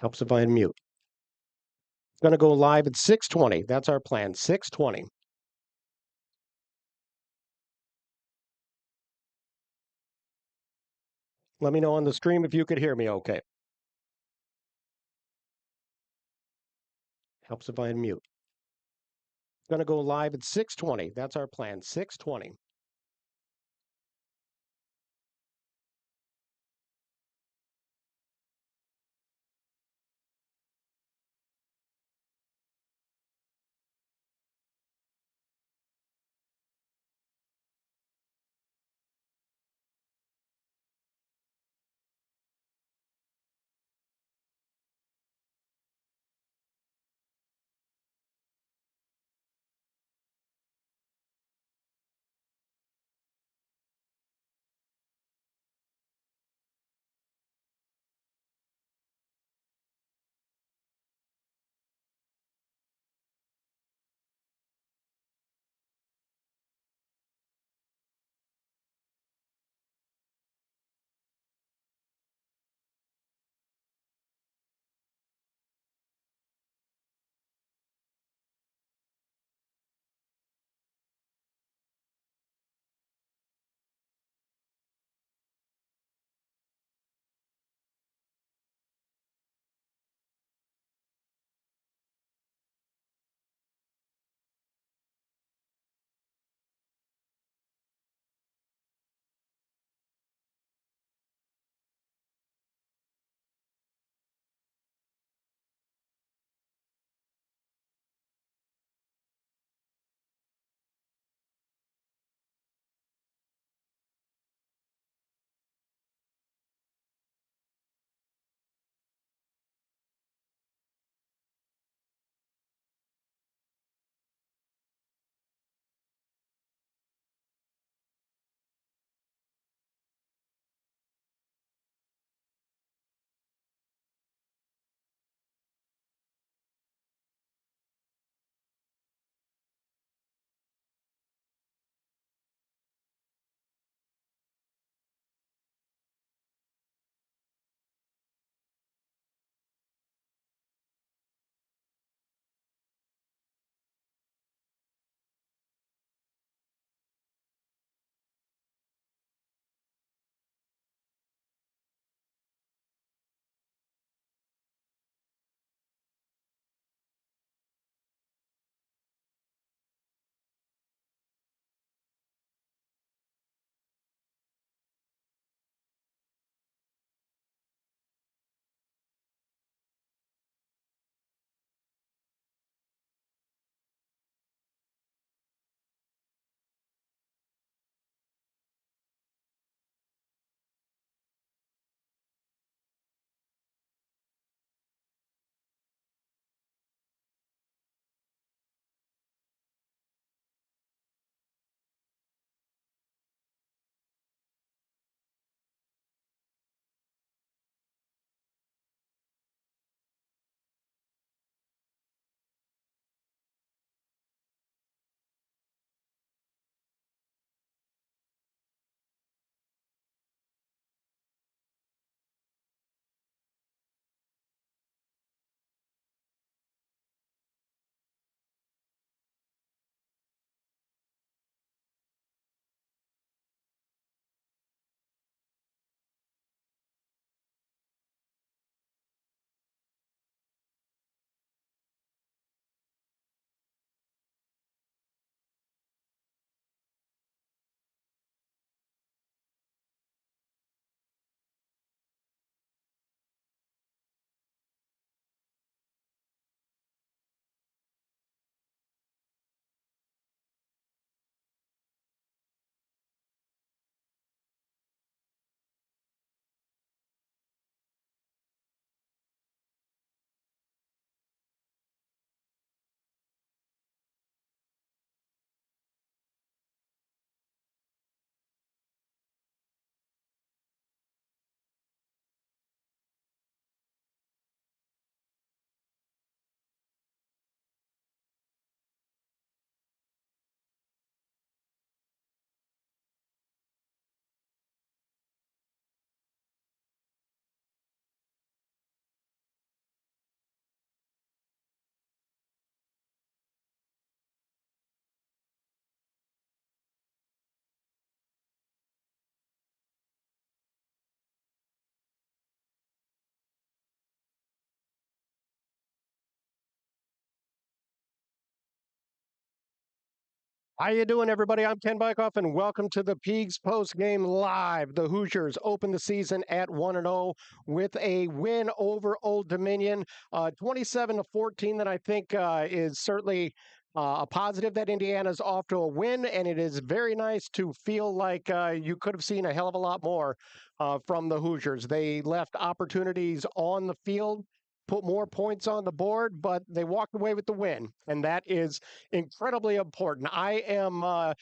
Helps if I unmute. Going to go live at 6:20. That's our plan, 6:20. Let me know on the stream if you could hear me okay. Helps if I unmute. Going to go live at 6:20. That's our plan, 6:20. How you doing, everybody? I'm Ken Bykoff, and welcome to the Peegs Postgame Live. The Hoosiers open the season at 1-0 with a win over Old Dominion, 27-14. That I think is certainly a positive that Indiana's off to a win, and it is very nice to feel like you could have seen a hell of a lot more from the Hoosiers. They left opportunities on the field, put more points on the board, but they walked away with the win, and that is incredibly important. I am out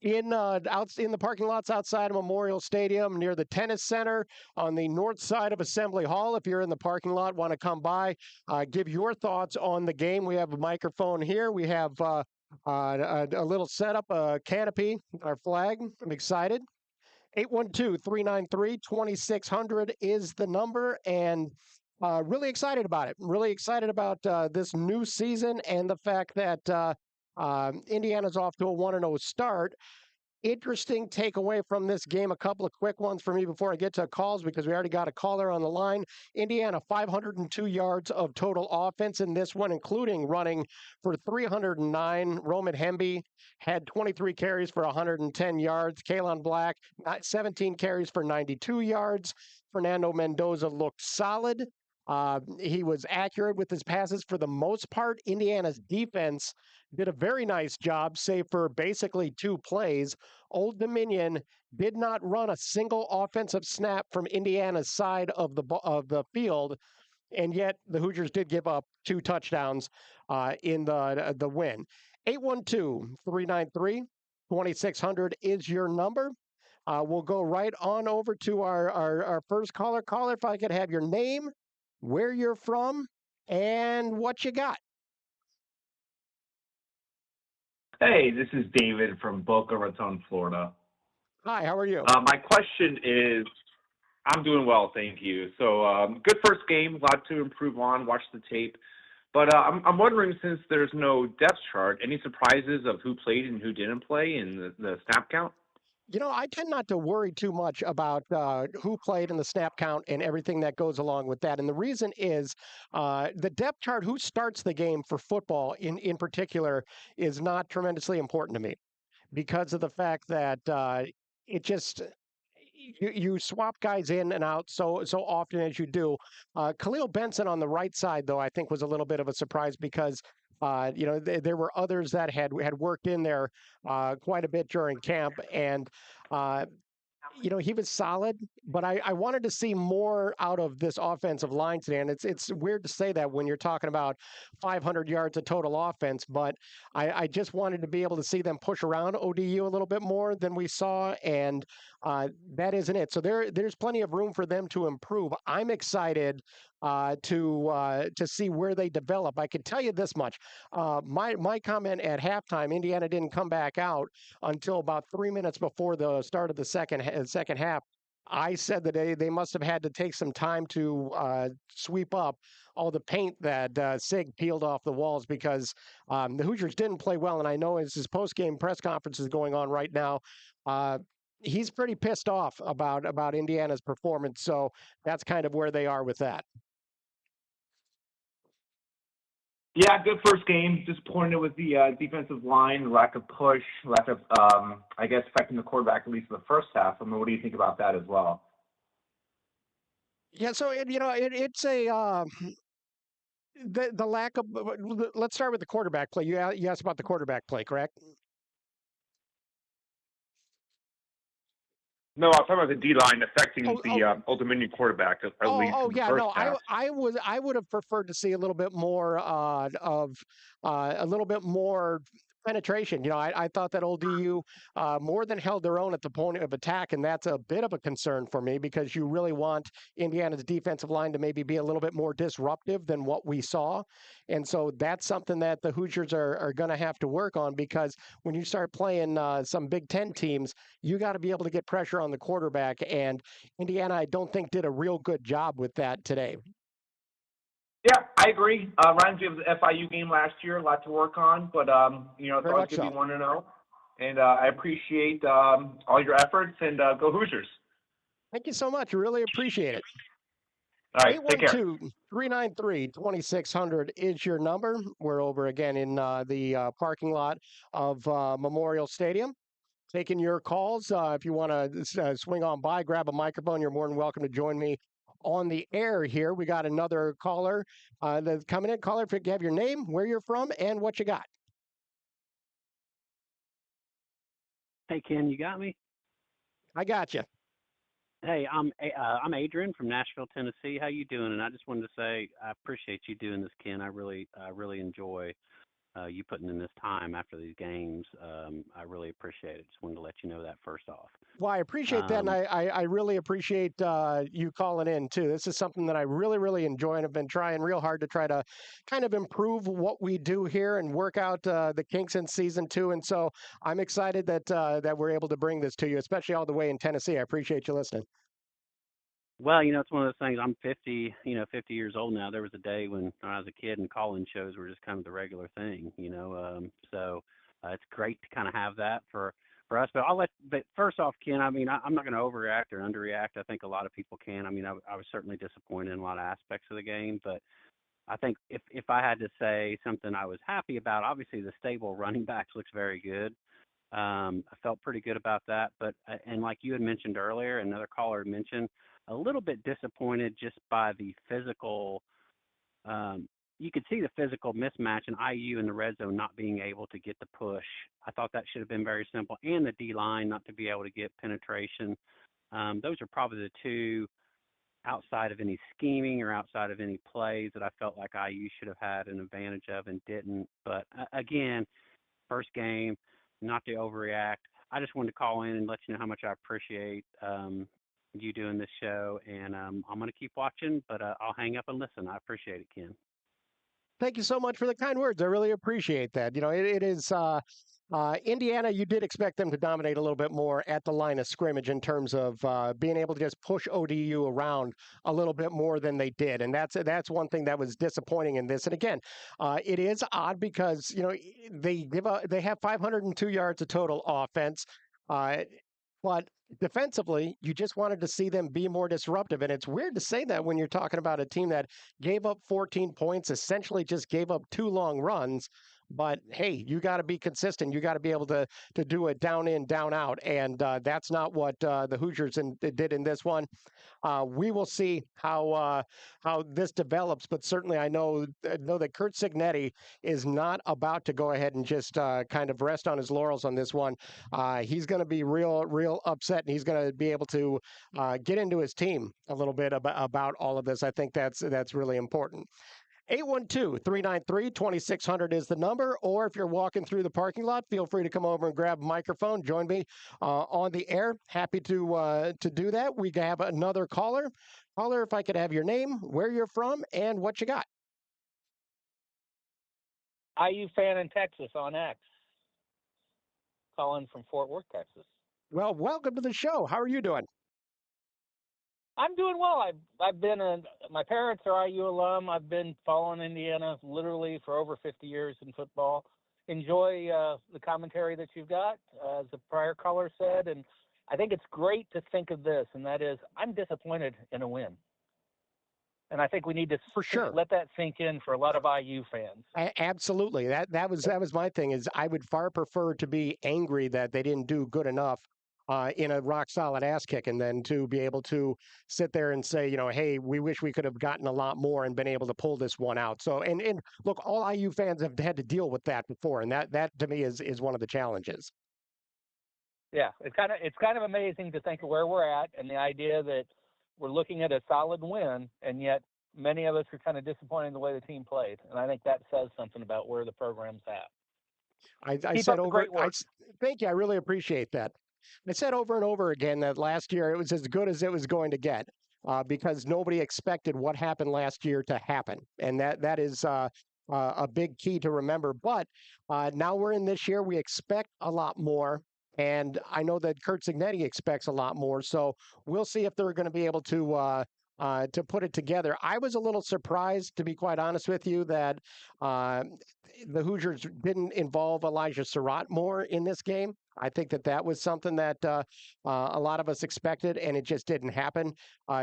in the parking lots outside of Memorial Stadium near the tennis center on the north side of Assembly Hall. If you're in the parking lot, want to come by, give your thoughts on the game. We have a microphone here. We have a little setup, a canopy, our flag. I'm excited. 812-393-2600 is the number, and really excited about it. Really excited about this new season and the fact that Indiana's off to a 1-0 start. Interesting takeaway from this game. A couple of quick ones for me before I get to calls because we already got a caller on the line. Indiana, 502 yards of total offense in this one, including running for 309. Roman Hemby had 23 carries for 110 yards. Kalen Black, 17 carries for 92 yards. Fernando Mendoza looked solid. He was accurate with his passes for the most part. Indiana's defense did a very nice job, save for basically two plays. Old Dominion did not run a single offensive snap from Indiana's side of the field, and yet the Hoosiers did give up two touchdowns in the win. 812-393-2600 is your number. We'll go right on over to our first caller. Caller, if I could have your name, where you're from, and what you got. Hey, this is David from Boca Raton, Florida. Hi, how are you? My question is, I'm doing well, thank you. So good first game, a lot to improve on, watch the tape. But I'm wondering, since there's no depth chart, any surprises of who played and who didn't play in the snap count? You know, I tend not to worry too much about who played in the snap count and everything that goes along with that. And the reason is the depth chart, who starts the game for football in particular, is not tremendously important to me because of the fact that it just you swap guys in and out so often as you do. Khalil Benson on the right side, though, I think was a little bit of a surprise because there were others that had worked in there quite a bit during camp, and he was solid, but I wanted to see more out of this offensive line today. And it's weird to say that when you're talking about 500 yards of total offense, but I just wanted to be able to see them push around ODU a little bit more than we saw, and that isn't it. So there's plenty of room for them to improve. I'm excited to see where they develop. I can tell you this much: my comment at halftime, Indiana didn't come back out until about 3 minutes before the start of the second half. I said that they must have had to take some time to sweep up all the paint that Sig peeled off the walls because the Hoosiers didn't play well. And I know as his post-game press conference is going on right now, he's pretty pissed off about Indiana's performance. So that's kind of where they are with that. Yeah, good first game. Disappointed with the defensive line, lack of push, lack of, I guess, affecting the quarterback, at least in the first half. I mean, what do you think about that as well? Yeah, so it's a the lack of. Let's start with the quarterback play. You asked about the quarterback play, correct? No, I'm talking about the D line affecting the Old Dominion quarterback, at least in the first half. I would have preferred to see a little bit more of a little bit more penetration. I thought that Old DU more than held their own at the point of attack, and that's a bit of a concern for me because you really want Indiana's defensive line to maybe be a little bit more disruptive than what we saw. And so that's something that the Hoosiers are going to have to work on because when you start playing some Big Ten teams, you got to be able to get pressure on the quarterback. And Indiana, I don't think, did a real good job with that today. Yeah, I agree. Reminds me of the FIU game last year. A lot to work on, but it's always going to be 1-0. And I appreciate all your efforts, and go Hoosiers. Thank you so much. Really appreciate it. All right, take care. 812-393-2600 is your number. We're over again in the parking lot of Memorial Stadium. Taking your calls. If you want to swing on by, grab a microphone, you're more than welcome to join me on the air here. We got another caller that's coming in. Caller, if you have your name, where you're from, and what you got. Hey Ken, you got me? I got you. Hey, I'm Adrian from Nashville, Tennessee. How you doing? And I just wanted to say I appreciate you doing this, Ken. I really enjoy you putting in this time after these games. I really appreciate it. Just wanted to let you know that first off. Well, I appreciate that, and Um, I really appreciate you calling in too. This is something that I really, really enjoy, and have been trying real hard to try to kind of improve what we do here and work out the kinks in season two. And so I'm excited that we're able to bring this to you, especially all the way in Tennessee. I appreciate you listening. well, it's one of those things. I'm 50, 50 years old now. There was a day when I was a kid and call-in shows were just kind of the regular thing. So it's great to kind of have that for us. But first off, Ken, I'm not going to overreact or underreact. I think a lot of people can. I was certainly disappointed in a lot of aspects of the game, but I think if I had to say something I was happy about, obviously the stable running backs looks very good. I felt pretty good about that, but and like you had mentioned earlier, another caller had mentioned, a little bit disappointed just by the physical. You could see the physical mismatch in IU in the red zone not being able to get the push. I thought that should have been very simple, and the D line not to be able to get penetration. Those are probably the two outside of any scheming or outside of any plays that I felt like IU should have had an advantage of and didn't. But again, first game, not to overreact. I just wanted to call in and let you know how much I appreciate you doing this show, and I'm going to keep watching, but I'll hang up and listen. I appreciate it, Ken. Thank you so much for the kind words. I really appreciate that. It is Indiana. You did expect them to dominate a little bit more at the line of scrimmage in terms of being able to just push ODU around a little bit more than they did, and that's one thing that was disappointing in this. And again, it is odd because they have 502 yards of total offense. Uh, but defensively, you just wanted to see them be more disruptive. And it's weird to say that when you're talking about a team that gave up 14 points, essentially just gave up two long runs. But hey, you got to be consistent. You got to be able to do it down in, down out, and that's not what the Hoosiers did in this one. We will see how this develops, but certainly I know that Kurt Signetti is not about to go ahead and just kind of rest on his laurels on this one. He's going to be real upset, and he's going to be able to get into his team a little bit about all of this. I think that's really important. 812-393-2600 is the number, or if you're walking through the parking lot, feel free to come over and grab a microphone. Join me on the air. Happy to do that. We have another caller. Caller, if I could have your name, where you're from, and what you got. IU fan in Texas on X, calling from Fort Worth, Texas. Well, welcome to the show. How are you doing? I'm doing well. I've been my parents are IU alum. I've been following Indiana literally for over 50 years in football. Enjoy the commentary that you've got, as the prior caller said, and I think it's great to think of this, and that is, I'm disappointed in a win. And I think we need to For sure. let that sink in for a lot of IU fans. Absolutely. That was my thing. Is I would far prefer to be angry that they didn't do good enough in a rock solid ass kicking than to be able to sit there and say, hey, we wish we could have gotten a lot more and been able to pull this one out. So and look, all IU fans have had to deal with that before, and that to me is one of the challenges. Yeah, it's kind of amazing to think of where we're at and the idea that we're looking at a solid win, and yet many of us are kind of disappointed in the way the team played. And I think that says something about where the program's at. I Keep said up the over. great work. Thank you. I really appreciate that. I said over and over again that last year it was as good as it was going to get because nobody expected what happened last year to happen, and that is a big key to remember. But now we're in this year, we expect a lot more. And I know that Kurt Signetti expects a lot more. So we'll see if they're going to be able to put it together. I was a little surprised, to be quite honest with you, that uh, the Hoosiers didn't involve Elijah Surratt more in this game. I think that that was something that a lot of us expected, and it just didn't happen.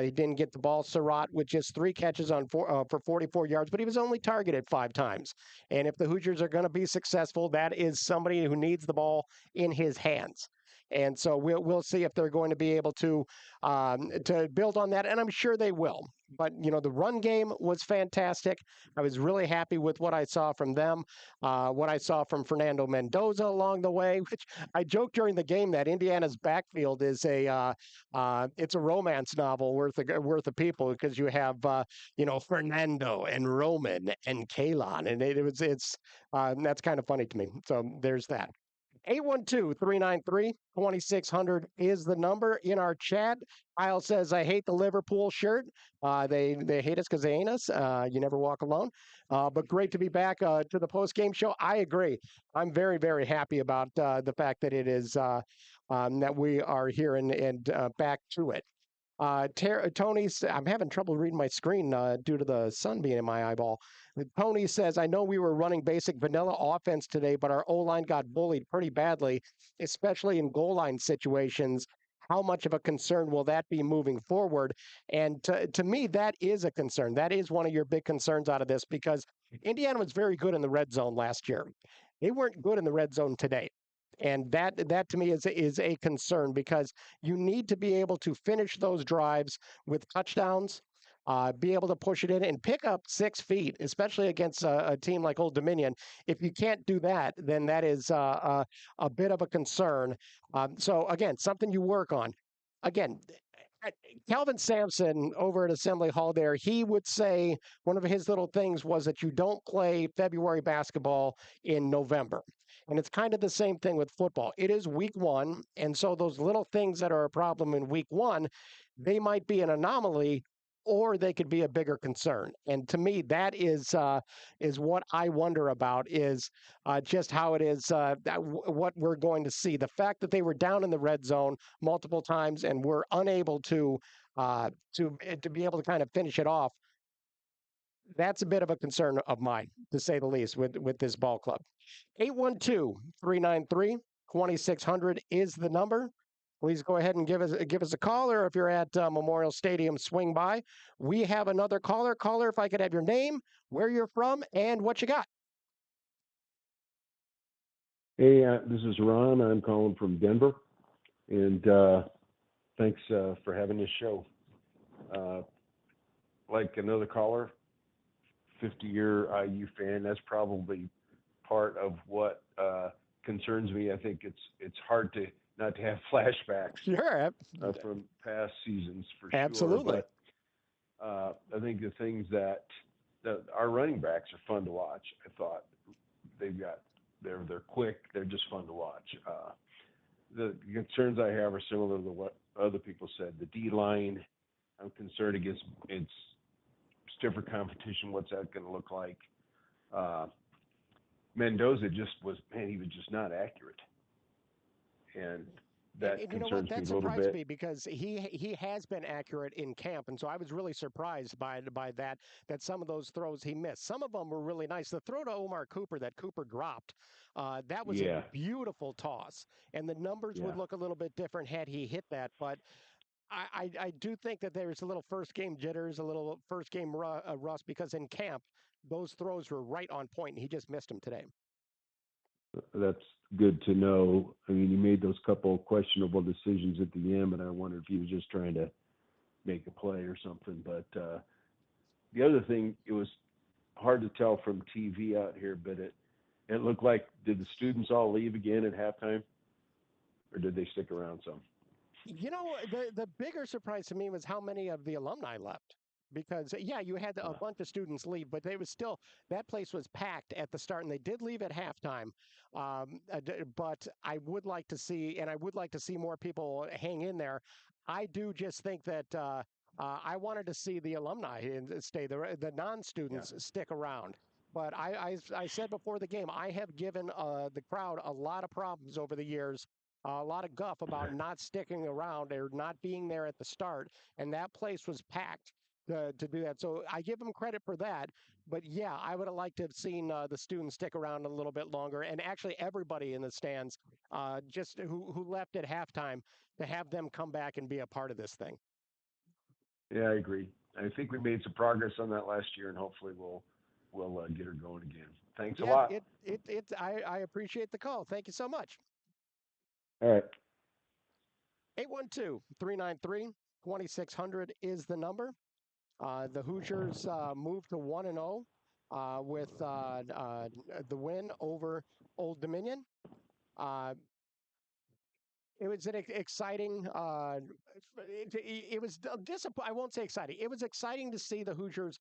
He didn't get the ball. Surratt with just three catches for 44 yards, but he was only targeted five times. And if the Hoosiers are going to be successful, that is somebody who needs the ball in his hands. And so we'll see if they're going to be able to build on that, and I'm sure they will. But the run game was fantastic. I was really happy with what I saw from them, what I saw from Fernando Mendoza along the way. Which I joked during the game that Indiana's backfield is it's a romance novel worth of people because you have Fernando and Roman and Kalon, and that's kind of funny to me. So there's that. 812-393-2600 is the number in our chat. Kyle says, I hate the Liverpool shirt. They hate us because they ain't us. You never walk alone. But great to be back to the post game show. I agree. I'm very, very happy about the fact that it is that we are here and back to it. Tony, I'm having trouble reading my screen due to the sun being in my eyeball. Tony says, I know we were running basic vanilla offense today, but our O line got bullied pretty badly, especially in goal line situations. How much of a concern will that be moving forward? And to me, that is a concern. That is one of your big concerns out of this because Indiana was very good in the red zone last year. They weren't good in the red zone today. And that to me is a concern because you need to be able to finish those drives with touchdowns, be able to push it in and pick up 6 feet, especially against a team like Old Dominion. If you can't do that, then that is a bit of a concern. So again, something you work on. Again, Calvin Sampson over at Assembly Hall there, he would say one of his little things was that you don't play February basketball in November. And it's kind of the same thing with football. It is week one. And so those little things that are a problem in week one, they might be an anomaly or they could be a bigger concern. And to me, that is what I wonder about is just how it is what we're going to see. The fact that they were down in the red zone multiple times and were unable to be able to kind of finish it off. That's a bit of a concern of mine, to say the least, with this ball club. 812-393-2600 is the number. Please go ahead and give us a call, or if you're at Memorial Stadium, swing by. We have another caller. Caller, if I could have your name, where you're from, and what you got. Hey, this is Ron. I'm calling from Denver, and thanks for having this show. Like another caller, 50-year IU fan, that's probably part of what concerns me. I think it's hard to not to have flashbacks Sure. from past seasons for Absolutely. sure. But I think the things that our running backs are fun to watch. I thought they're quick. They're just fun to watch. The concerns I have are similar to what other people said. The D line, I'm concerned against its stiffer competition. What's that going to look like? Mendoza he was just not accurate, and that And you know what? concerns me That a little surprised bit. me because he has been accurate in camp, and so I was really surprised by that some of those throws he missed. Some of them were really nice. The throw to Omar Cooper that Cooper dropped, that was a Yeah, beautiful toss, and the numbers would yeah. look a little bit different had he hit that. But I do think that there's a little first game jitters, a little first game rust because in camp those throws were right on point, and he just missed them today. That's good to know. I mean, he made those couple of questionable decisions at the end, but I wondered if he was just trying to make a play or something. But the other thing, it was hard to tell from TV out here, but it looked like, did the students all leave again at halftime, or did they stick around some? The bigger surprise to me was how many of the alumni left. Because yeah, you had a Uh, bunch of students leave, but they was still that place was packed at the start, and they did leave at halftime. But I would like to see more people hang in there. I do just think that I wanted to see the alumni and stay, the yeah. non-students stick around. But I said before the game, I have given the crowd a lot of problems over the years, a lot of guff about not sticking around or not being there at the start, and that place was packed. to do that. So I give them credit for that. But yeah, I would have liked to have seen the students stick around a little bit longer, and actually everybody in the stands, just who left at halftime, to have them come back and be a part of this thing. Yeah, I agree. I think we made some progress on that last year, and hopefully we'll get her going again. Thanks a Yeah, lot. I appreciate the call. Thank you so much. All right. 812-393-2600 is the number. The Hoosiers moved to 1-0 with the win over Old Dominion. Uh, it was an exciting. It was I won't say exciting. It was exciting to see the Hoosiers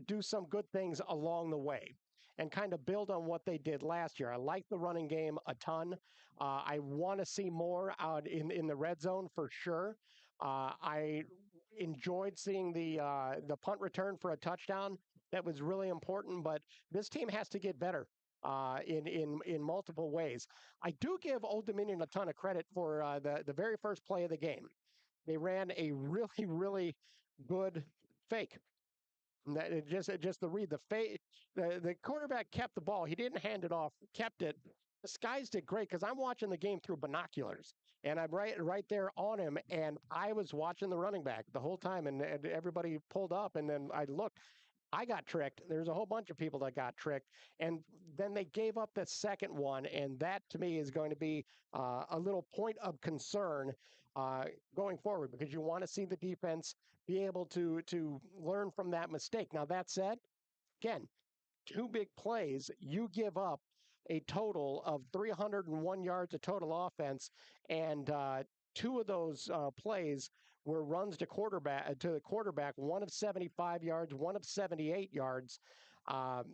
do some good things along the way and kind of build on what they did last year. I like the running game a ton. I want to see more out in the red zone for sure. I enjoyed seeing the punt return for a touchdown. That was really important. But this team has to get better in multiple ways. I do give Old Dominion a ton of credit for the very first play of the game. They ran a really really good fake. Just the read the fake. The quarterback kept the ball. He didn't hand it off. Kept it. The skies did great because I'm watching the game through binoculars and I'm right there on him. And I was watching the running back the whole time, and everybody pulled up, and then I looked. I got tricked. There's a whole bunch of people that got tricked. And then they gave up the second one. And that to me is going to be a little point of concern uh, going forward, because you want to see the defense be able to learn from that mistake. Now, that said, again, two big plays, you give up a total of 301 yards of total offense, and two of those plays were runs to the quarterback, one of 75 yards, one of 78 yards. Um,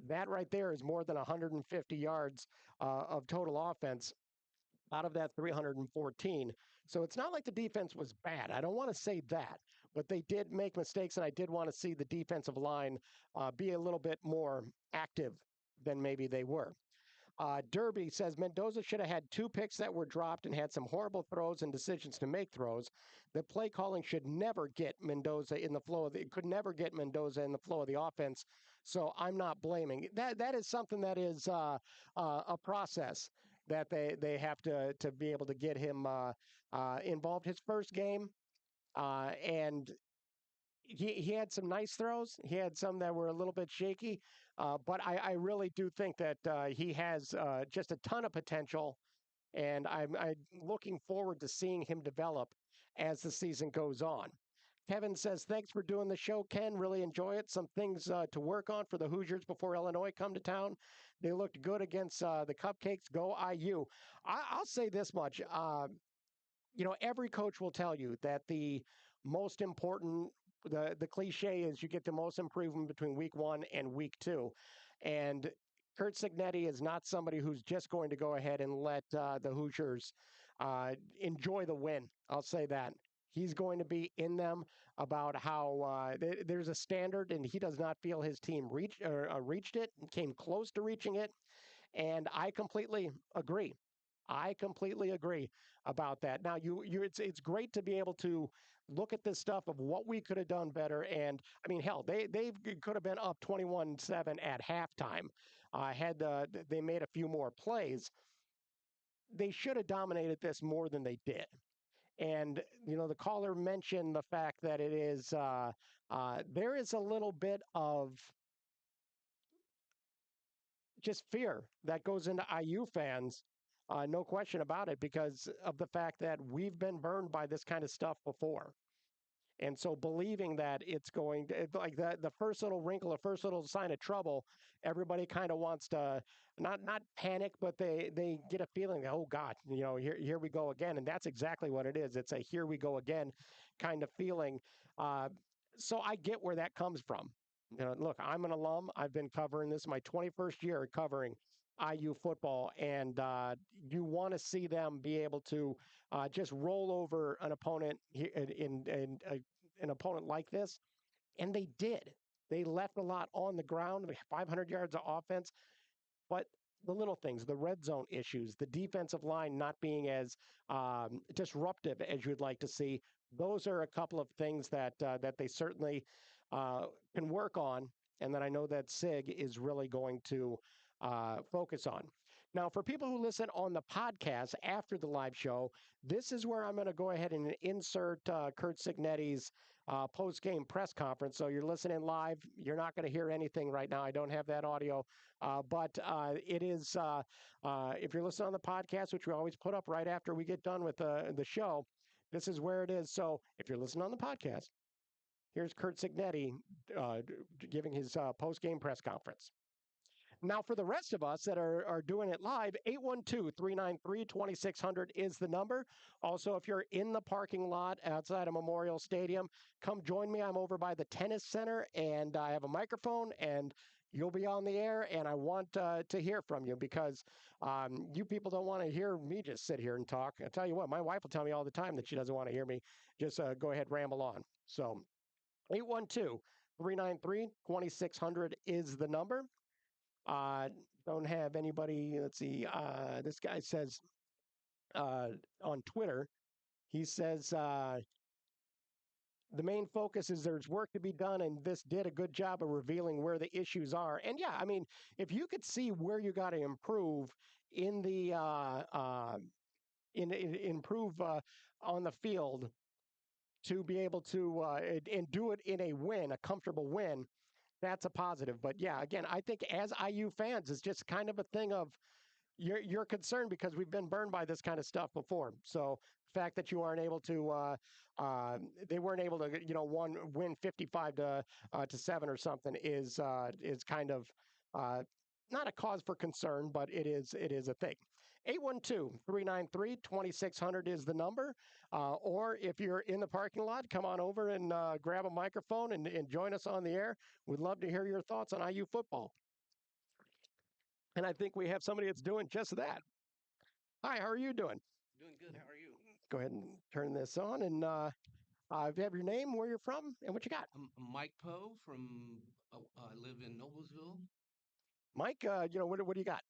that right there is more than 150 yards of total offense out of that 314. So it's not like the defense was bad. I don't want to say that, but they did make mistakes, and I did want to see the defensive line be a little bit more active than maybe they were. Derby says Mendoza should have had two picks that were dropped and had some horrible throws and decisions to make throws. The play calling should never get Mendoza in the flow of it could never get Mendoza in the flow of the offense. So I'm not blaming that. That is something that is a process that they have to be able to get him involved. His first game, and he had some nice throws. He had some that were a little bit shaky, but I really do think that he has just a ton of potential, and I'm looking forward to seeing him develop as the season goes on. Kevin says, thanks for doing the show, Ken. Really enjoy it. Some things to work on for the Hoosiers before Illinois come to town. They looked good against the Cupcakes. Go IU. I'll say this much. Every coach will tell you that the most important, the cliche is you get the most improvement between week one and week two. And Kurt Signetti is not somebody who's just going to go ahead and let the Hoosiers enjoy the win. I'll say that. He's going to be in them about how there's a standard, and he does not feel his team reached it, came close to reaching it. And I completely agree. I completely agree about that. Now, it's great to be able to look at this stuff of what we could have done better. And I mean, hell, they could have been up 21-7 at halftime. Had they made a few more plays, they should have dominated this more than they did. And the caller mentioned the fact that it is there is a little bit of just fear that goes into IU fans. No question about it, because of the fact that we've been burned by this kind of stuff before. And so believing that it's going to, like the first little wrinkle, the first little sign of trouble, everybody kind of wants to not panic, but they get a feeling that, oh God, here we go again. And that's exactly what it is. It's a here we go again kind of feeling. Uh, so I get where that comes from. Look, I'm an alum. I've been covering this my 21st year covering IU football, and you want to see them be able to just roll over an opponent in an opponent like this, and they did. They left a lot on the ground, 500 yards of offense, but the little things, the red zone issues, the defensive line not being as disruptive as you'd like to see. Those are a couple of things that they certainly can work on, and that I know that Sig is really going to focus on. Now, for people who listen on the podcast after the live show, this is where I'm going to go ahead and insert Kurt Signetti's post-game press conference. So you're listening live. You're not going to hear anything right now. I don't have that audio, but it is. If you're listening on the podcast, which we always put up right after we get done with the show, this is where it is. So if you're listening on the podcast, here's Kurt Signetti giving his post-game press conference. Now, for the rest of us that are doing it live, 812-393-2600 is the number. Also, if you're in the parking lot outside of Memorial Stadium, come join me. I'm over by the tennis center, and I have a microphone, and you'll be on the air, and I want to hear from you because you people don't want to hear me just sit here and talk. I tell you what, my wife will tell me all the time that she doesn't want to hear me just go ahead, ramble on. So 812-393-2600 is the number. Don't have anybody. Let's see. This guy says on Twitter, he says the main focus is there's work to be done, and this did a good job of revealing where the issues are. And yeah, I mean, if you could see where you got to improve in the improve on the field to be able to and do it in a win, a comfortable win, that's a positive. But yeah, again, I think as IU fans, it's just kind of a thing of you're concerned because we've been burned by this kind of stuff before. So the fact that you aren't able to, they weren't able to, win 55 to 7 or something is kind of uh, not a cause for concern, but it is a thing. 812-393-2600 is the number. Or if you're in the parking lot, come on over and grab a microphone and join us on the air. We'd love to hear your thoughts on IU football. And I think we have somebody that's doing just that. Hi, how are you doing? Doing good. How are you? Go ahead and turn this on and if you have your name, where you're from, and what you got. I'm Mike Poe from. I live in Noblesville. Mike, what do you got?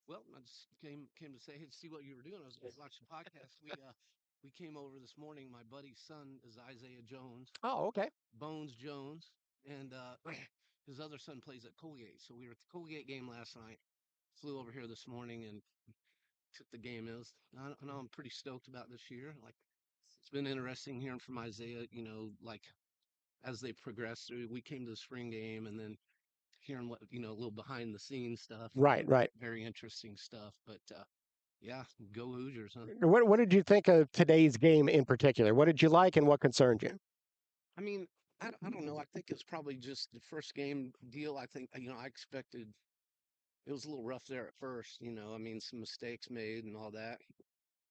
Well, I just came to say hey to see what you were doing. I was watching the podcast. We came over this morning. My buddy's son is Isaiah Jones, Oh, okay. Bones Jones, and his other son plays at Colgate. So we were at the Colgate game last night. Flew over here this morning and took the game. I know I'm pretty stoked about this year. Like it's been interesting hearing from Isaiah. Like as they progressed through, we came to the spring game and then hearing what, a little behind the scenes stuff, Right, right. very interesting stuff. But yeah, go Hoosiers, huh? What did you think of today's game in particular? What did you like and what concerned you? I mean, I don't know. I think it's probably just the first game deal. I think, I expected it was a little rough there at first, I mean, some mistakes made and all that.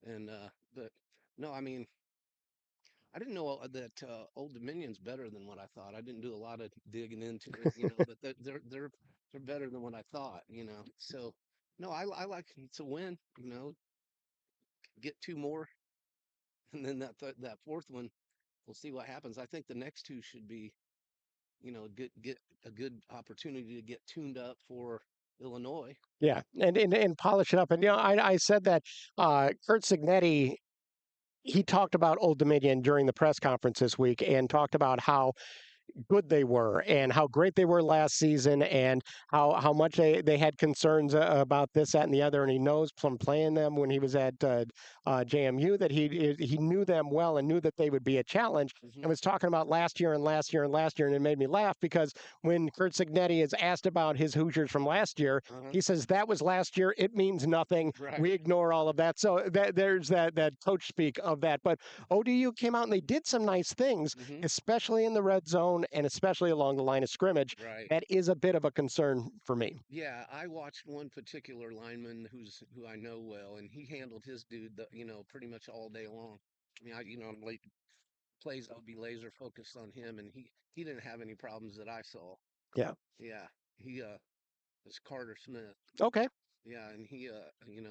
And, but no, I mean, I didn't know that Old Dominion's better than what I thought. I didn't do a lot of digging into it, but they're better than what I thought. So no, I like it's a win, get two more, and then that fourth one, we'll see what happens. I think the next two should be, get a good opportunity to get tuned up for Illinois. Yeah, and polish it up. And I said that Kurt Signetti, he talked about Old Dominion during the press conference this week and talked about how good they were and how great they were last season and how much they had concerns about this, that, and the other. And he knows from playing them when he was at JMU that he knew them well and knew that they would be a challenge. Mm-hmm. And was talking about last year and last year and last year, and it made me laugh because when Kurt Signetti is asked about his Hoosiers from last year, he says that was last year. It means nothing. Right. We ignore all of that. So there's that coach speak of that. But ODU came out and they did some nice things, especially in the red zone and especially along the line of scrimmage. Right. That is a bit of a concern for me. Yeah, I watched one particular lineman who I know well, and he handled his dude, pretty much all day long. I mean, I'm late plays. I would be laser focused on him, and he didn't have any problems that I saw. Yeah. Yeah, he is Carter Smith. Okay. Yeah, and he I mean,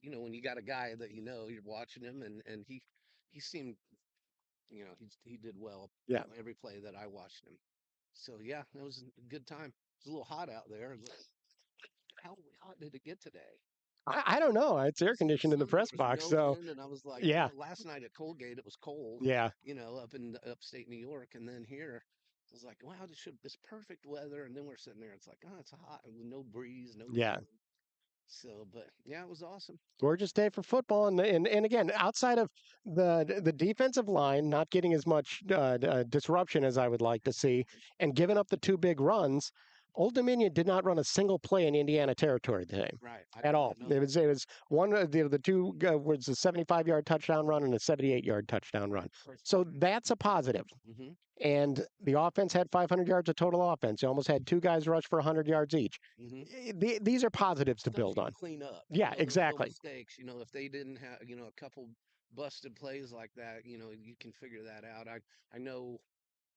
when you got a guy that you're watching him, and he seemed, he did well. Yeah. Every play that I watched him. So yeah, it was a good time. It's a little hot out there. how hot did it get today? I don't know. It's air conditioned in the There press was box, no so wind, and I was like, yeah, last night at Colgate it was cold, yeah, up in upstate New York, and then here I was like, wow, this perfect weather, and then we're sitting there, it's like, oh, it's hot, with no breeze, no yeah. wind. So, but yeah, it was awesome. Gorgeous day for football, and again, outside of the defensive line not getting as much disruption as I would like to see, and giving up the two big runs, Old Dominion did not run a single play in Indiana territory today Right, I at did all. not know that. It was one of the two was a 75-yard touchdown run and a 78-yard touchdown run. So that's a positive. Hmm. And the offense had 500 yards of total offense. You almost had two guys rush for 100 yards each. Hmm. These are positives to Stuff build you can on. clean up. Yeah, Those little exactly. mistakes. If they didn't have, a couple busted plays like that, you can figure that out. I know,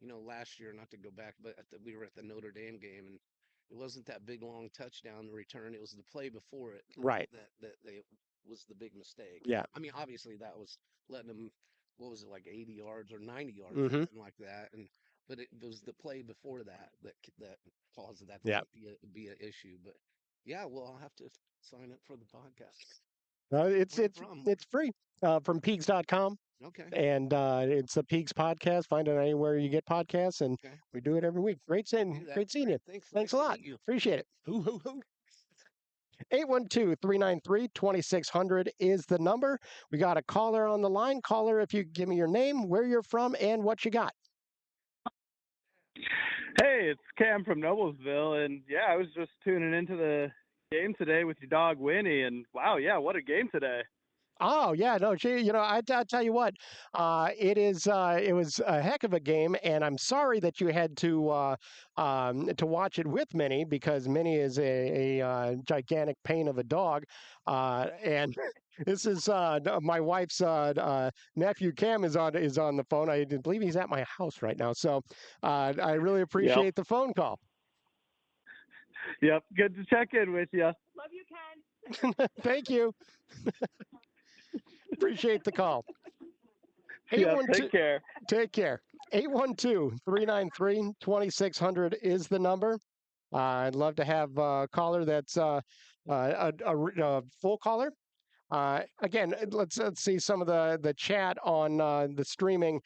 last year, not to go back, but we were at the Notre Dame game, and it wasn't that big long touchdown return. It was the play before it Right. that they was the big mistake. Yeah. I mean, obviously that was letting them, what was it, like 80 yards or 90 yards, Mm-hmm. something like that, and but it was the play before that caused that to Yeah. be an issue. But yeah, well, I'll have to sign up for the podcast. It's Where you it's from? it's free from Peegs.com, Okay, and it's a Peegs podcast. Find it anywhere you get podcasts, and okay, we do it every week. I'll do that. Great seeing you. Great, thanks. Thanks Nice a to lot. meet you. Appreciate it. Hoo hoo hoo. 812-393-2600 is the number. We got a caller on the line. Caller, if you give me your name, where you're from, and what you got. Hey, it's Cam from Noblesville, and yeah, I was just tuning into the game today with your dog Winnie, and wow, yeah, what a game today! Oh yeah, no, I tell you what, it was a heck of a game, and I'm sorry that you had to watch it with Minnie because Minnie is a gigantic pain of a dog, and this is my wife's nephew Cam is on the phone. I believe he's at my house right now, so I really Yep, appreciate the phone call. yep, good to check in with you. Thank you, appreciate the call. Yep, 812. take care. Take care. 812-393-2600 is the number. I'd love to have a caller that's a full caller. Again, let's see some of the chat on the streaming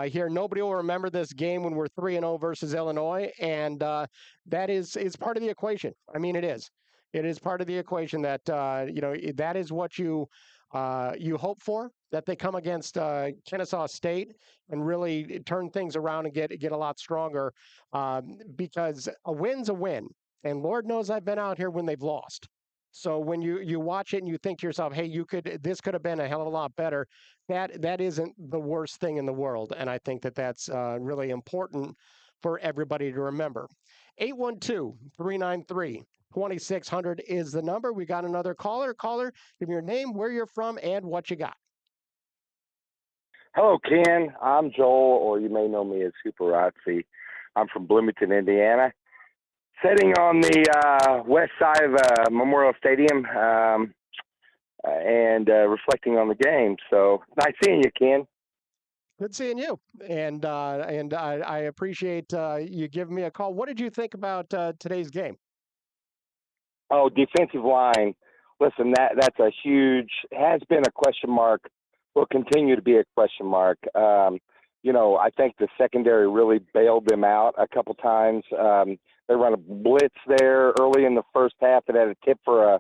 here. Nobody will remember this game when we're 3-0 versus Illinois, and that is part of the equation. I mean, it is. It is part of the equation that that is what you hope for, that they come against Kennesaw State and really turn things around and get a lot stronger, because a win's a win, and Lord knows I've been out here when they've lost. So when you watch it and you think to yourself, "Hey, this could have been a hell of a lot better," that isn't the worst thing in the world, and I think that that's really important for everybody to remember. 812-393-2600 is the number. We got another caller. Caller, give me your name, where you're from, and what you got. Hello, Ken. I'm Joel, or you may know me as Super Razzi. I'm from Bloomington, Indiana. Sitting on the west side of Memorial Stadium and reflecting on the game. So nice seeing you, Ken. Good seeing you, and I appreciate you giving me a call. What did you think about today's game? Oh, defensive line. Listen, that's a huge, has been a question mark, will continue to be a question mark. I think the secondary really bailed them out a couple times. They run a blitz there early in the first half that had a tip in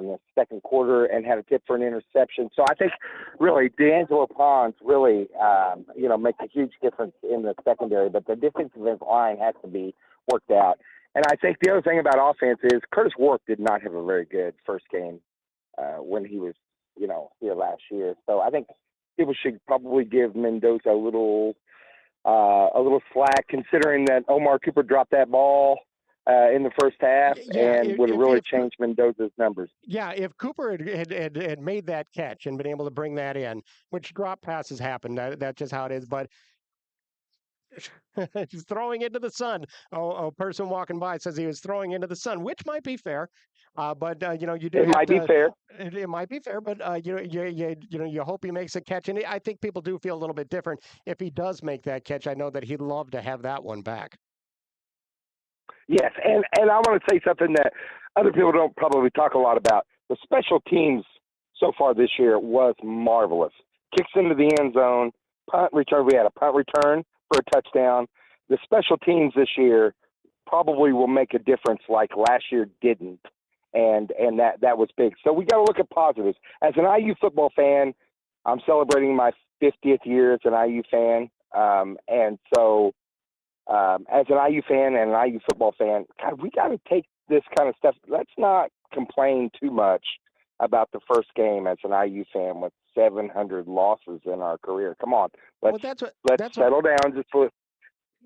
the second quarter and had a tip for an interception. So I think really D'Angelo Pons really, makes a huge difference in the secondary, but the defensive line has to be worked out. And I think the other thing about offense is Curtis Wark did not have a very good first game when he was, here last year. So I think people should probably give Mendoza a little slack, considering that Omar Cooper dropped that ball in the first half and would have really changed Mendoza's numbers. Yeah, if Cooper had made that catch and been able to bring that in, which drop passes happen, that's just how it is. But he's throwing into the sun. A person walking by says he was throwing into the sun, which might be fair. But you do It have might to. be fair. It might be fair, but you hope he makes a catch, and I think people do feel a little bit different if he does make that catch. I know that he'd love to have that one back. Yes, and I want to say something that other people don't probably talk a lot about. The special teams so far this year was marvelous. Kicks into the end zone, punt return. We had a punt return for a touchdown. The special teams this year probably will make a difference like last year didn't, and that was big. So we got to look at positives. As an IU football fan, I'm celebrating my 50th year as an IU fan, and so as an IU fan and an IU football fan, God, we got to take this kind of stuff. Let's not complain too much about the first game as an IU fan with 700 losses in our career. Come on, let's settle down. Just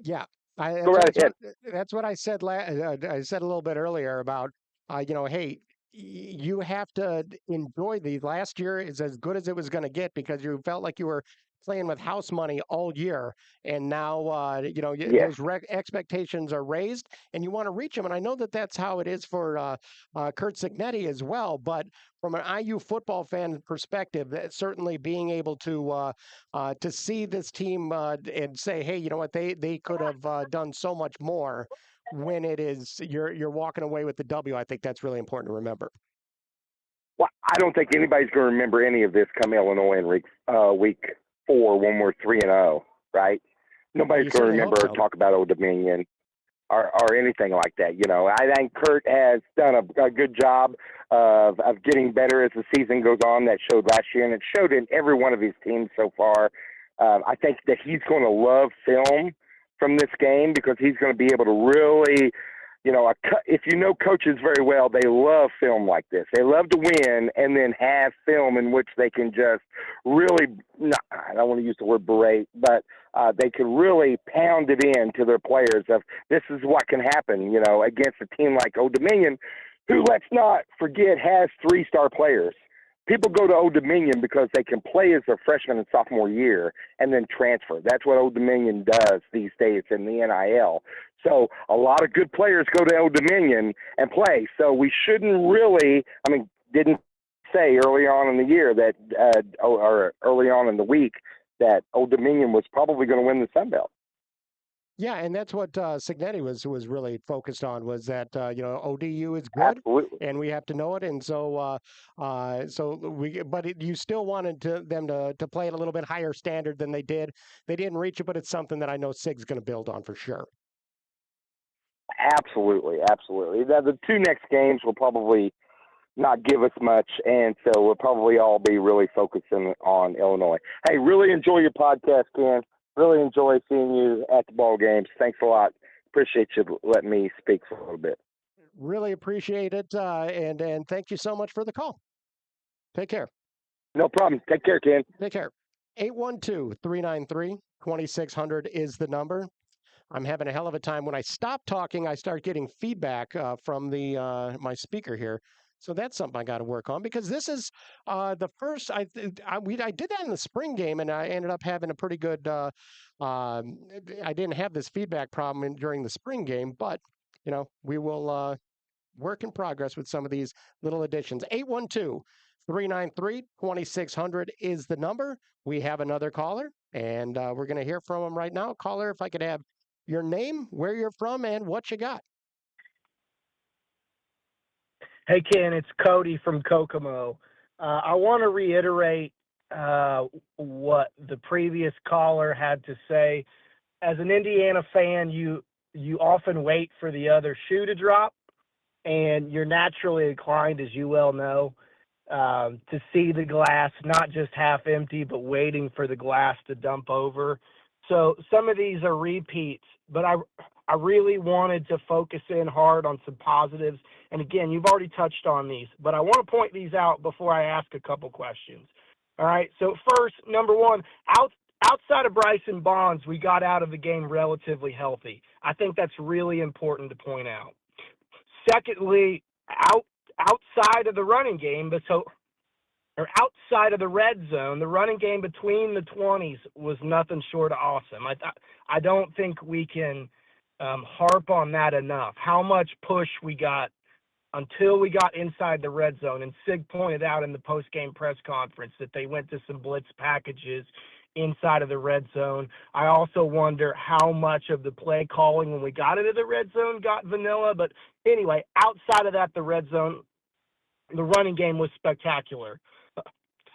yeah. go right ahead. That's what I said. I said a little bit earlier about, hey, you have to enjoy these. Last year is as good as it was going to get because you felt like you were playing with house money all year, and now Yes. those expectations are raised, and you want to reach them. And I know that that's how it is for Kurt Cignetti as well. But from an IU football fan perspective, that certainly being able to see this team and say, hey, you know what, they could have done so much more when it is you're walking away with the W. I think that's really important to remember. Well, I don't think anybody's going to remember any of this come Illinois in week 4 when we're 3-0, right? Nobody's going to remember or talk about Old Dominion or anything like that. I think Kurt has done a good job of getting better as the season goes on. That showed last year, and it showed in every one of his teams so far. I think that he's going to love film from this game because he's going to be able to really, if you know coaches very well, they love film like this. They love to win and then have film in which they can just really, I don't want to use the word berate, but they can really pound it in to their players of this is what can happen, against a team like Old Dominion, who, let's not forget, has 3-star players. People go to Old Dominion because they can play as a freshman and sophomore year and then transfer. That's what Old Dominion does these days in the NIL. So a lot of good players go to Old Dominion and play. So we shouldn't really, didn't say early on in the year that, or early on in the week, that Old Dominion was probably going to win the Sun Belt. Yeah, and that's what Cignetti was really focused on, was that ODU is good, Absolutely. and we have to know it. And so you still wanted them to play at a little bit higher standard than they did. They didn't reach it, but it's something that I know Sig's going to build on for sure. Absolutely. Now, the 2 next games will probably not give us much, and so we'll probably all be really focusing on Illinois. Hey, really enjoy your podcast, Ken. Really enjoy seeing you at the ball games. Thanks a lot. Appreciate you letting me speak for a little bit. Really appreciate it, and thank you so much for the call. Take care. No problem. Take care, Ken. Take care. 812-393-2600 is the number. I'm having a hell of a time. When I stop talking, I start getting feedback from my speaker here. So that's something I got to work on, because this is the first. I did that in the spring game, and I ended up having a pretty good. I didn't have this feedback problem during the spring game, but we will work in progress with some of these little additions. 812-393-2600 is the number. We have another caller, and we're going to hear from him right now. Caller, if I could have your name, where you're from, and what you got. Hey, Ken, it's Cody from Kokomo. I want to reiterate what the previous caller had to say. As an Indiana fan, you often wait for the other shoe to drop, and you're naturally inclined, as you well know, to see the glass not just half empty, but waiting for the glass to dump over. So some of these are repeats, but I really wanted to focus in hard on some positives. And again, you've already touched on these, but I want to point these out before I ask a couple questions. All right. So first, number one, outside of Bryson Bonds, we got out of the game relatively healthy. I think that's really important to point out. Secondly, outside of the running game, or outside of the red zone, the running game between the 20s was nothing short of awesome. I don't think we can harp on that enough, how much push we got until we got inside the red zone. And Sig pointed out in the post-game press conference that they went to some blitz packages inside of the red zone. I also wonder how much of the play calling when we got into the red zone got vanilla. But anyway, outside of that, the red zone, the running game was spectacular.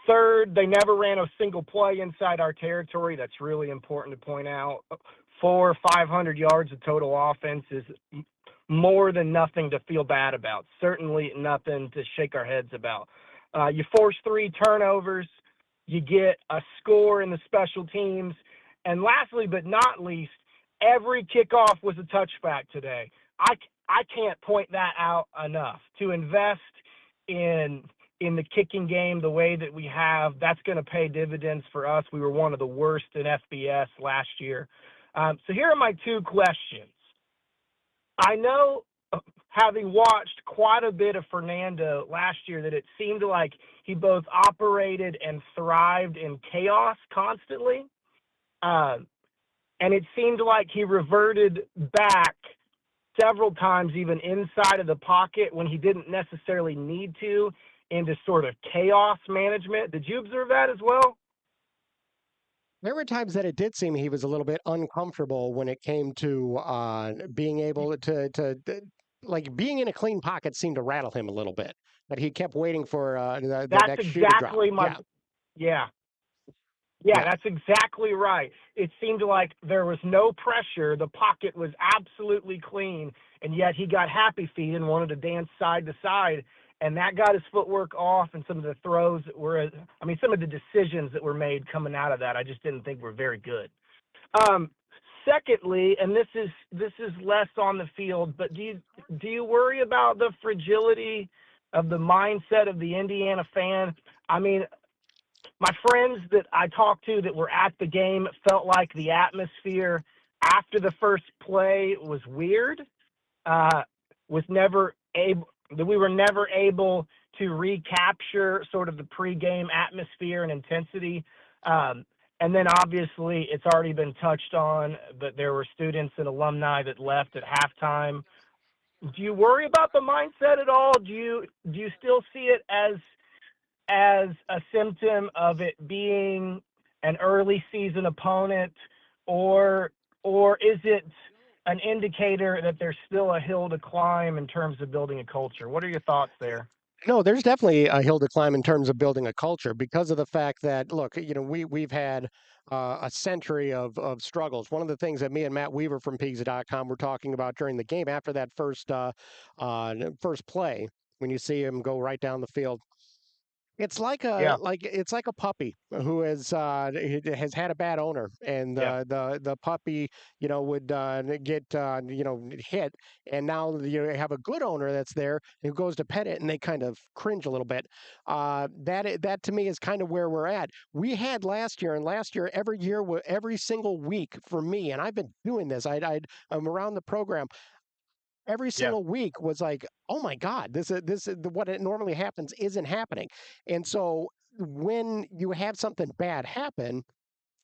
Third, they never ran a single play inside our territory. That's really important to point out. 500 yards of total offense is more than nothing to feel bad about. Certainly nothing to shake our heads about. You force 3 turnovers. You get a score in the special teams. And lastly, but not least, every kickoff was a touchback today. I can't point that out enough. To invest in the kicking game the way that we have, that's going to pay dividends for us. We were one of the worst in FBS last year. So here are my 2 questions. I know, having watched quite a bit of Fernando last year, that it seemed like he both operated and thrived in chaos constantly. And it seemed like he reverted back several times, even inside of the pocket when he didn't necessarily need to, into sort of chaos management. Did you observe that as well? There were times that it did seem he was a little bit uncomfortable when it came to being able like being in a clean pocket seemed to rattle him a little bit. But he kept waiting for the That's next shoe to drop. exactly my Yeah, yeah. Yeah, yeah. that's exactly right. It seemed like there was no pressure. The pocket was absolutely clean, and yet he got happy feet and wanted to dance side to side, and that got his footwork off. And some of the throws that were, some of the decisions that were made coming out of that, I just didn't think were very good. Secondly, and this is less on the field, but do you worry about the fragility of the mindset of the Indiana fan? I mean, my friends that I talked to that were at the game felt like the atmosphere after the first play was weird. Was never able that we were never able to recapture sort of the pregame atmosphere and intensity. And then obviously it's already been touched on, but there were students and alumni that left at halftime. Do you worry about the mindset at all? Do you still see it as a symptom of it being an early season opponent, or is it an indicator that there's still a hill to climb in terms of building a culture? What are your thoughts there? No, there's definitely a hill to climb in terms of building a culture because of the fact that, look, we've had a century of struggles. One of the things that me and Matt Weaver from Peegs.com were talking about during the game after that first play, when you see him go right down the field. It's like Yeah, a puppy who has had a bad owner, and yeah, the puppy would get hit, and now you have a good owner that's there who goes to pet it, and they kind of cringe a little bit. That to me is kind of where we're at. We had last year, and last year every single week for me, and I've been doing this. I'm around the program every yeah. single week was like, oh my God, this is what it normally happens isn't happening. And so when you have something bad happen,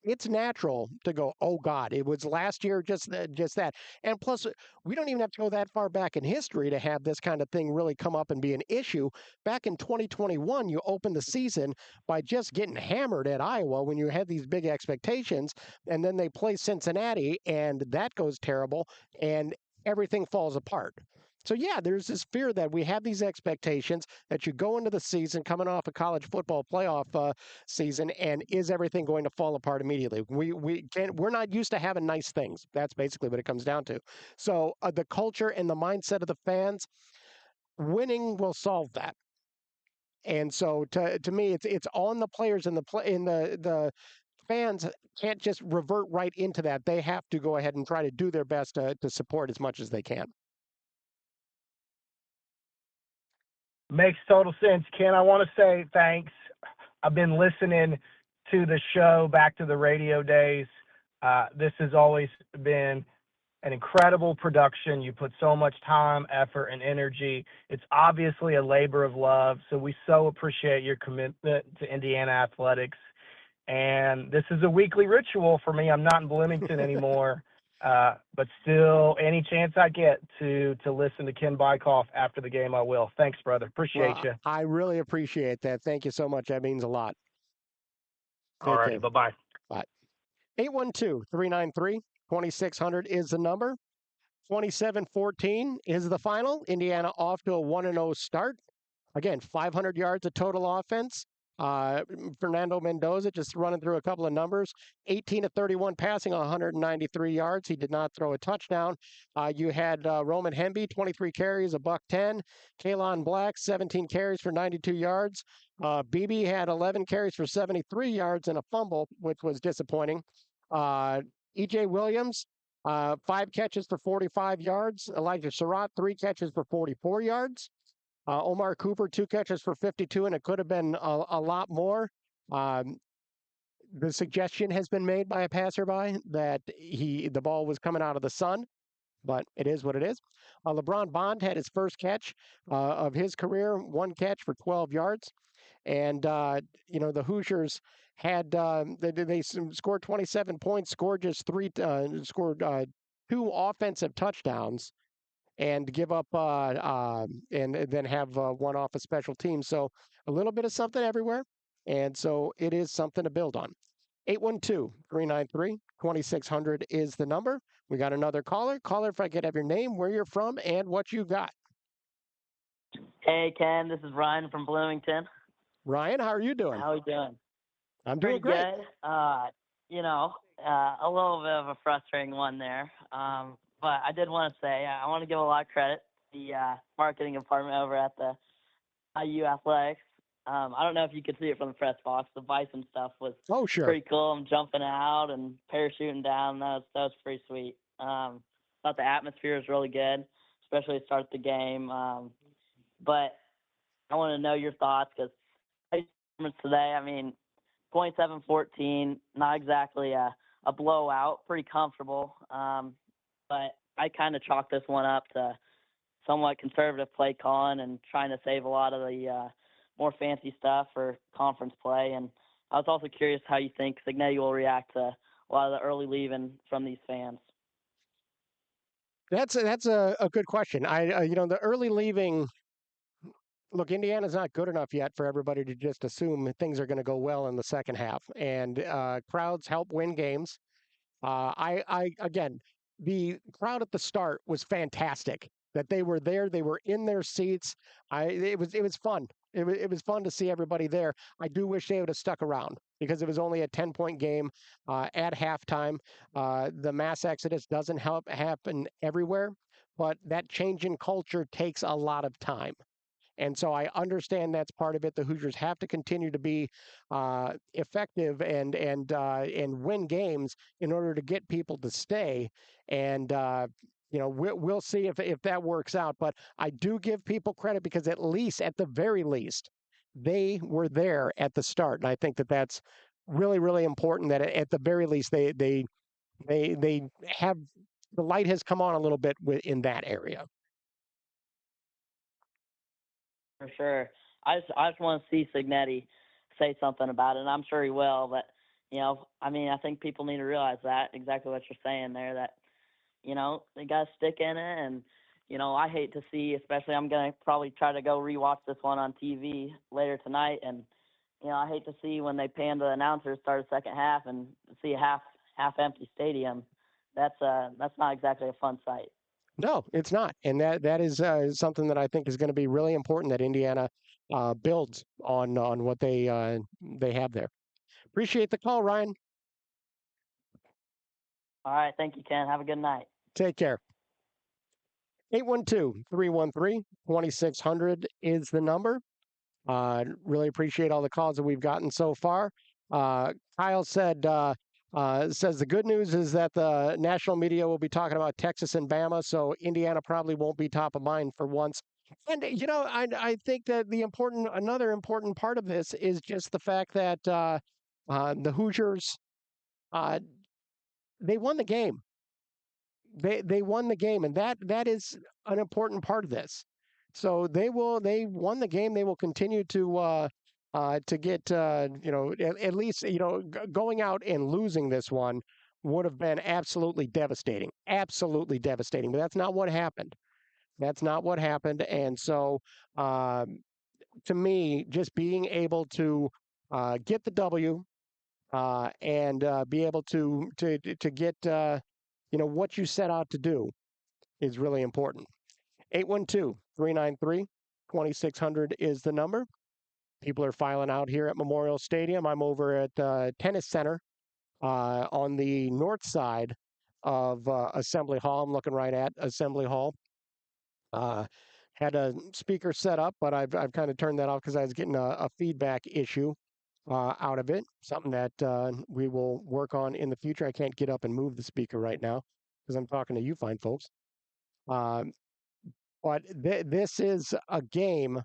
it's natural to go, oh God, it was last year, just that. And plus, we don't even have to go that far back in history to have this kind of thing really come up and be an issue. Back in 2021, you opened the season by just getting hammered at Iowa when you had these big expectations, and then they play Cincinnati, and that goes terrible, and everything falls apart. So yeah, there's this fear that we have these expectations that you go into the season coming off a college football playoff season, and is everything going to fall apart immediately? We're not used to having nice things. That's basically what it comes down to. So the culture and the mindset of the fans, winning will solve that. And so to me, it's on the players and the fans can't just revert right into that. They have to go ahead and try to do their best to support as much as they can. Makes total sense, Ken. I want to say thanks. I've been listening to the show back to the radio days. This has always been an incredible production. You put so much time, effort, and energy. It's obviously a labor of love. So we so appreciate your commitment to Indiana athletics. And this is a weekly ritual for me. I'm not in Bloomington anymore, but still, any chance I get to listen to Ken Bykoff after the game, I will. Thanks, brother. Appreciate Well, you. I really appreciate that. Thank you so much. That means a lot. All Take righty. care. Bye-bye. But 812-393-2600 is the number. 27-14 is the final. Indiana off to a 1-0 start. Again, 500 yards of total offense. Fernando Mendoza, just running through a couple of numbers, 18 of 31 passing, 193 yards. He did not throw a touchdown. You had Roman Hemby, 23 carries, a $110. Kalon Black, 17 carries for 92 yards. Beebe had 11 carries for 73 yards and a fumble, which was disappointing. E.J. Williams, 5 catches for 45 yards. Elijah Surratt, 3 catches for 44 yards. Omar Cooper, 2 catches for 52, and it could have been a lot more. The suggestion has been made by a passerby that the ball was coming out of the sun, but it is what it is. LeBron Bond had his first catch of his career, 1 catch for 12 yards. And, the Hoosiers had, they scored 27 points, scored just 2 offensive touchdowns, and give up and then have 1 off a special team. So a little bit of something everywhere. And so it is something to build on. 812-393-2600 is the number. We got another caller. Caller, if I could have your name, where you're from, and what you got. Hey, Ken, this is Ryan from Bloomington. Ryan, how are you doing? How are you doing? I'm doing great. Good. A little bit of a frustrating one there. But I did want to say I want to give a lot of credit to the marketing department over at the IU Athletics. I don't know if you could see it from the press box. The bison stuff was pretty cool. I'm jumping out and parachuting down. That was pretty sweet. Thought the atmosphere was really good, especially to start the game. But I want to know your thoughts because today, 27-14, not exactly a blowout, pretty comfortable. But I kind of chalk this one up to somewhat conservative play calling and trying to save a lot of the more fancy stuff for conference play. And I was also curious how you think Cignetti will react to a lot of the early leaving from these fans. That's a good question. The early leaving. Look, Indiana's not good enough yet for everybody to just assume things are going to go well in the second half, and crowds help win games. Again, the crowd at the start was fantastic. That they were there, they were in their seats. It was fun. It was fun to see everybody there. I do wish they would have stuck around because it was only a 10-point game at halftime. The mass exodus doesn't happen everywhere, but that change in culture takes a lot of time. And so I understand that's part of it. The Hoosiers have to continue to be effective and win games in order to get people to stay. And we'll see if that works out. But I do give people credit because at the very least, they were there at the start, and I think that's really, really important. That at the very least they have the light has come on a little bit in that area. For sure. I just want to see Cignetti say something about it, and I'm sure he will. But, I think people need to realize that, exactly what you're saying there, that, they got to stick in it. And, I hate to see, especially I'm going to probably try to go rewatch this one on TV later tonight. And, I hate to see when they pan to the announcers start a second half and see a half empty stadium. That's not exactly a fun sight. No, it's not, and that is something that I think is going to be really important that Indiana builds on what they have there. Appreciate the call, Ryan. All right, thank you, Ken. Have a good night. Take care. 812-313-2600 is the number. Really appreciate all the calls that we've gotten so far. Kyle said. Says the good news is that the national media will be talking about Texas and Bama, so Indiana probably won't be top of mind for once. And I think that another important part of this is just the fact that the Hoosiers they won the game. They won the game, and that is an important part of this. So they won the game. They will continue to get at least going out and losing this one would have been absolutely devastating, but that's not what happened. And so to me, just being able to get the W and be able to get what you set out to do is really important. 812-393-2600 is the number. People are filing out here at Memorial Stadium. I'm over at Tennis Center on the north side of Assembly Hall. I'm looking right at Assembly Hall. Had a speaker set up, but I've kind of turned that off because I was getting a feedback issue out of it. Something that we will work on in the future. I can't get up and move the speaker right now because I'm talking to you fine folks. But this is a game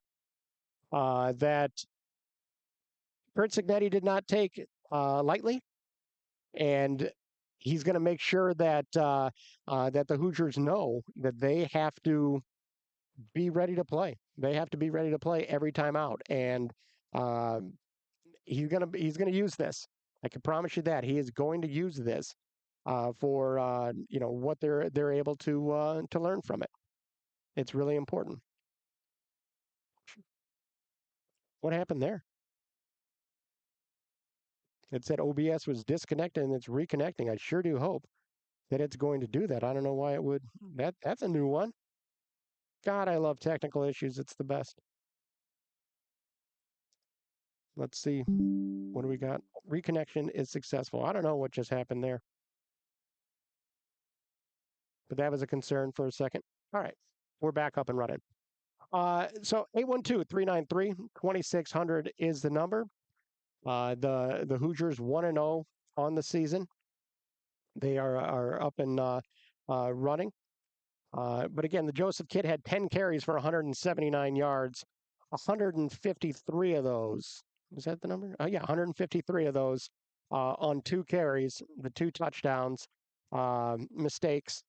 that Kurt Cignetti did not take lightly, and he's going to make sure that that the Hoosiers know that they have to be ready to play. They have to be ready to play every time out, and he's gonna use this. I can promise you that he is going to use this for what they're able to learn from it. It's really important. What happened there? It said OBS was disconnected and it's reconnecting. I sure do hope that it's going to do that. I don't know why it would. That's a new one. God, I love technical issues. It's the best. Let's see. What do we got? Reconnection is successful. I don't know what just happened there. But that was a concern for a second. All right. We're back up and running. So 812-393-2600 is the number. The Hoosiers 1-0 on the season. They are up and running. But again, the Joseph kid had 10 carries for 179 yards. 153 of those. Is that the number? Yeah, 153 of those on 2 carries, the 2 touchdowns, mistakes.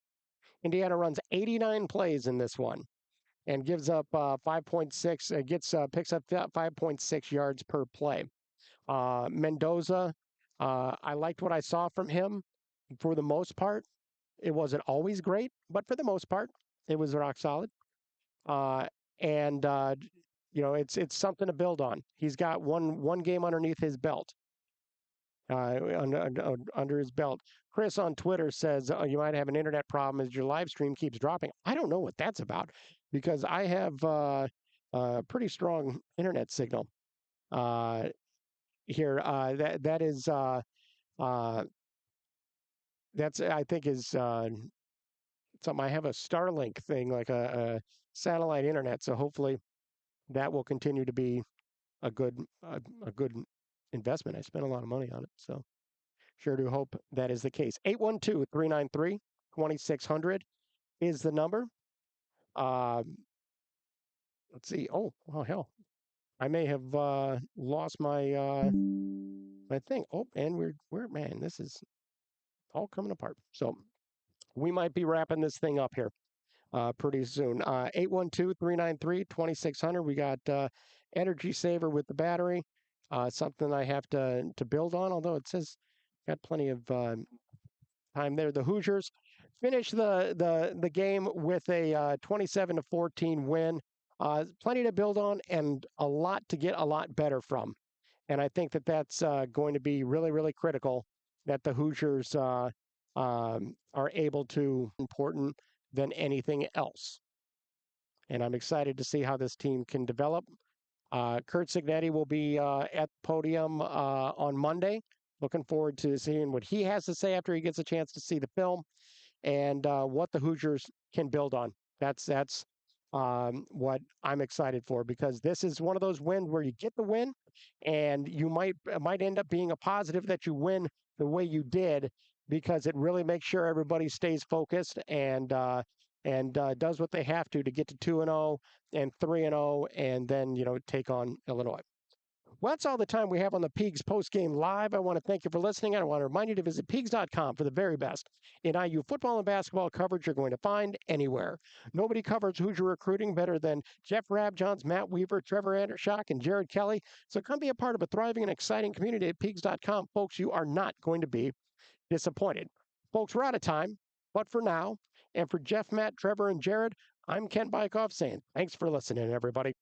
Indiana runs 89 plays in this one and gives up 5.6, picks up 5.6 yards per play. Mendoza, I liked what I saw from him for the most part. It wasn't always great, but for the most part, it was rock solid. And it's something to build on. He's got one game underneath his belt. Under his belt. Chris on Twitter says you might have an internet problem as your live stream keeps dropping. I don't know what that's about because I have a pretty strong internet signal here. That is that's I think is something. I have a Starlink thing, like a satellite internet, so hopefully that will continue to be a good investment. I spent a lot of money on it, so sure do hope that is the case. 812-393-2600 is the number. Let's see. Oh, hell. I may have lost my my thing. Oh, and we're man, this is all coming apart. So we might be wrapping this thing up here pretty soon. 812-393-2600. We got Energy Saver with the battery. Something I have to build on, although it says got plenty of time there. The Hoosiers finish the game with a 27-14 win. Plenty to build on and a lot to get a lot better from. And I think that that's going to be really, really critical that the Hoosiers are able to important than anything else. And I'm excited to see how this team can develop. Kurt Cignetti will be at the podium on Monday. Looking forward to seeing what he has to say after he gets a chance to see the film and what the Hoosiers can build on. That's what I'm excited for because this is one of those wins where you get the win and you might end up being a positive that you win the way you did because it really makes sure everybody stays focused and does what they have to get to 2-0 and 3-0 and then take on Illinois. Well, that's all the time we have on the Peegs Postgame Live. I want to thank you for listening. I want to remind you to visit Peegs.com for the very best in IU football and basketball coverage you're going to find anywhere. Nobody covers Hoosier recruiting better than Jeff Rabjohns, Matt Weaver, Trevor Andershock, and Jared Kelly. So come be a part of a thriving and exciting community at Peegs.com. Folks, you are not going to be disappointed. Folks, we're out of time, but for now, and for Jeff, Matt, Trevor, and Jared, I'm Kent Bykoff saying thanks for listening, everybody.